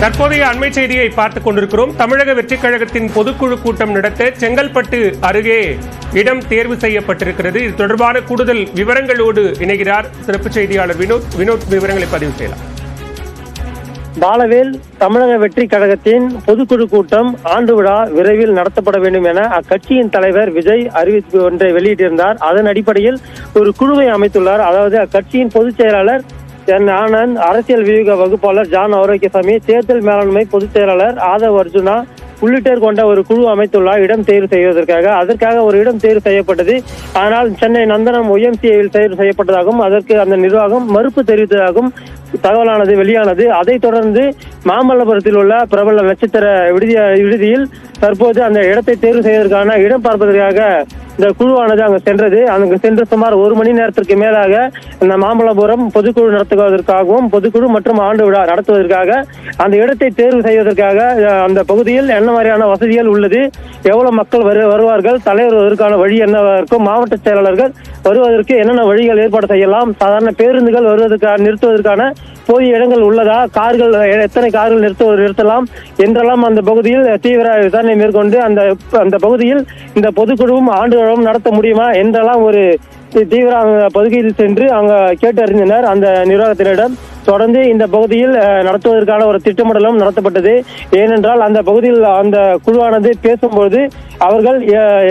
தற்போதைய அண்மை செய்தியை பார்த்துக் கொண்டிருக்கிறோம். தமிழக வெற்றிக் கழகத்தின் பொதுக்குழு கூட்டம் நடத்த செங்கல்பட்டு அருகே இடம் தேர்வு செய்யப்பட்டிருக்கிறது. இது தொடர்பான கூடுதல் விவரங்களோடு இணைகிறார் சிறப்பு செய்தியாளர் வினோத். விவரங்களை பதிவு செய்யலாம். பாலவேல், தமிழக வெற்றி கழகத்தின் பொதுக்குழு கூட்டம் ஆண்டு விழா விரைவில் நடத்தப்பட வேண்டும் என அக்கட்சியின் தலைவர் விஜய் அறிவிப்பு ஒன்றை வெளியிட்டிருந்தார். அதன் அடிப்படையில் ஒரு குழுவை அமைத்துள்ளார். அதாவது அக்கட்சியின் பொதுச் செயலாளர் ஆனந்த், அரசியல் வியூக வகுப்பாளர் ஜான் ஆரோக்கியசாமி, தேர்தல் மேலாண்மை பொதுச் செயலாளர் ஆதவ் அர்ஜுனா உள்ளிட்டோர் கொண்ட ஒரு குழு அமைத்துள்ளார் இடம் தேர்வு செய்வதற்காக. அதற்காக ஒரு இடம் தேர்வு செய்யப்பட்டது. ஆனால் சென்னை நந்தனம் OMCAவில் தேர்வு செய்யப்பட்டதாகவும் அதற்கு அந்த நிர்வாகம் மறுப்பு தெரிவித்ததாகவும் தகவலானது வெளியானது. அதைத் தொடர்ந்து மாமல்லபுரத்தில் உள்ள பிரபல நட்சத்திர விடுதியில் தற்போது அந்த இடத்தை தேர்வு செய்வதற்கான இடம் பார்ப்பதற்காக இந்த குழுவானது அங்கு சென்றது. அங்கு சென்று சுமார் 1 மணி நேரத்திற்கு மேலாக இந்த மாமல்லபுரம் பொதுக்குழு நடத்துவதற்காகவும் பொதுக்குழு மற்றும் ஆண்டு விழா நடத்துவதற்காக அந்த இடத்தை தேர்வு செய்வதற்காக அந்த பகுதியில் என்ன மாதிரியான வசதிகள் உள்ளது, எவ்வளவு மக்கள் வருவார்கள், தலைவர் வருவதற்கான வழி என்னவா இருக்கும், மாவட்ட செயலாளர்கள் வருவதற்கு என்னென்ன வழிகள் ஏற்பாடு செய்யலாம், சாதாரண பேருந்துகள் வருவதற்கான நிறுத்துவதற்கான போதிய இடங்கள் உள்ளதா, கார்கள் எத்தனை கார்கள் நிறுத்தலாம் என்றெல்லாம் அந்த பகுதியில் தீவிர விசாரணை மேற்கொண்டு அந்த பகுதியில் இந்த பொதுக்குழுவும் ஆண்டு விழாவும் நடத்த முடியுமா என்றெல்லாம் ஒரு தீவிர பகுதியில் சென்று அங்க கேட்டறிந்தனர் அந்த நிர்வாகத்தினரிடம். தொடர்ந்து இந்த பகுதியில் நடத்துவதற்கான ஒரு திட்டமிடலும் நடத்தப்பட்டது. ஏனென்றால் அந்த பகுதியில் அந்த குழுவானது பேசும்போது அவர்கள்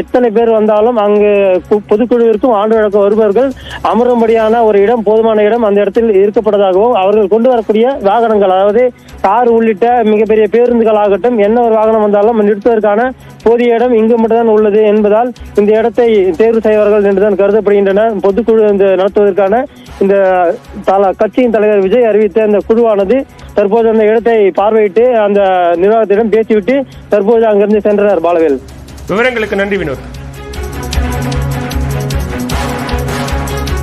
எத்தனை பேர் வந்தாலும் அங்கு பொதுக்குழுவிற்கும் ஆண்டு விழாவுக்கும் வருபவர்கள் அமரும்படியான ஒரு இடம், போதுமான இடம் அந்த இடத்தில் இருக்கப்பட்டதாகவும் அவர்கள் கொண்டு வரக்கூடிய வாகனங்கள், அதாவது கார் உள்ளிட்ட மிகப்பெரிய பேருந்துகள் ஆகட்டும், என்ன ஒரு வாகனம் வந்தாலும் நிறுத்துவதற்கான போதிய இடம் இங்கு மட்டும்தான் உள்ளது என்பதால் இந்த இடத்தை தேர்வு செய்வார்கள் என்றுதான் கருதப்படுகின்றன. பொதுக்குழு நடத்துவதற்கான இந்த கட்சியின் தலைவர் விஜய் அறிவித்த இந்த குழுவானது தற்போது அந்த இடத்தை பார்வையிட்டு அந்த நிர்வாகத்திடம் பேசிவிட்டு தற்போது அங்கிருந்து சென்றனர். பாலவேல், விவரங்களுக்கு நன்றி வினோத்.